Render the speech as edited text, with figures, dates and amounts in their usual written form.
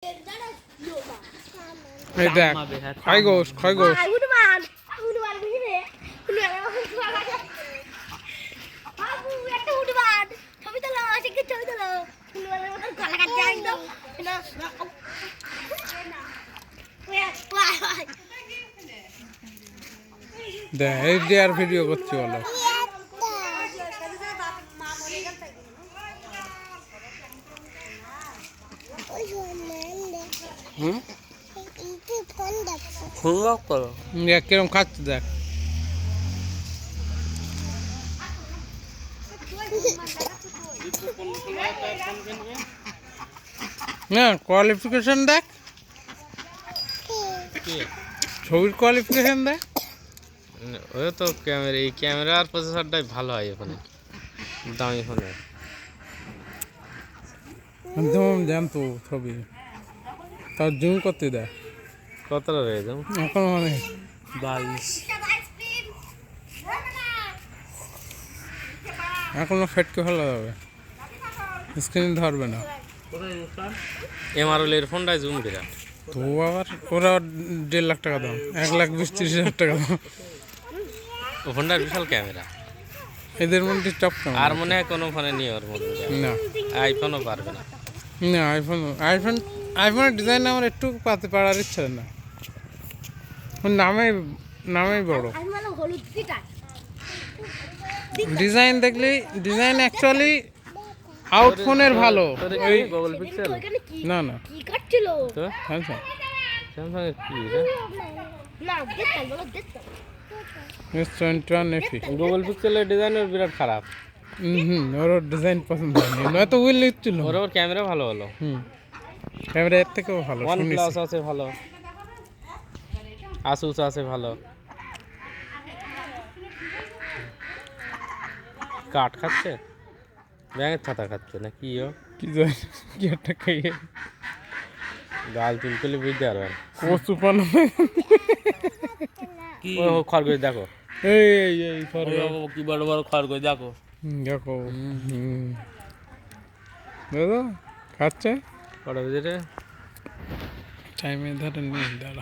এই দেখ খয়গোশ খয়গোশ দেখ এই দেয়ার ভিডিও করছি বলো কিরম খাচ্ছে দেখ না কোয়ালিফিকেশন দেখ ছবির কোয়ালিফিকেশন দেখ ওই তো ক্যামেরা এই ক্যামেরার প্রসেসরটাই ভালো হয় ওখানে দামি ফোনে একদম জানতো ছবি তার জুম করতে দেখ কতটা রয়েছে এখন মানে 22 এখনো ফেটকে ভালো হবে স্ক্রিন ধরবে না এমআরএল এর ফোনটাই জুম দিরা তো আবার ওরা 1.5 লাখ টাকা দাম 1,20,30,000 টাকা দাম ও ফোনটার বিশাল ক্যামেরা এদের মধ্যে টপ ক্যামেরা আর মনে হয় কোনো ফোনে নিয়ে ওর মধ্যে না আইফোনও পারবে না না আইফোনের ডিজাইন আমার একটু পাতে পারার ইচ্ছা না ওর নামেই বড় ডিজাইন দেখলি ডিজাইন অ্যাকচুয়ালি আউটফোনের ভালো ওই গুগল পিক্সেল না না কি কাটছিল তো স্যামসাং স্যামসাং এর কি না দেখতাম বলো দেখতাম S21 FE গুগল পিক্সেলের ডিজাইন ওর বিরাট খারাপ ওর ডিজাইন পছন্দ হয়নি নয়তো উইল লিখছিল ওর ক্যামেরা ভালো হলো ক্যামেরা এর থেকেও ভালো ওয়ান শুনিস প্লাস আছে ভালো আসুস আছে ভালো কাঠ খাচ্ছে ব্যাঙের ছাতা খাচ্ছে না কি ও কি জানি কি একটা খাইয়ে গাল চুলকুলি বুঝতে পারবেন কচু পানো ও খরগোশ দেখো এই কি বড় বড় খরগোশ দেখো দেখো দাদা খাচ্ছে কটা বেজে রে টাইমে ধরে নিয়ে দাঁড়া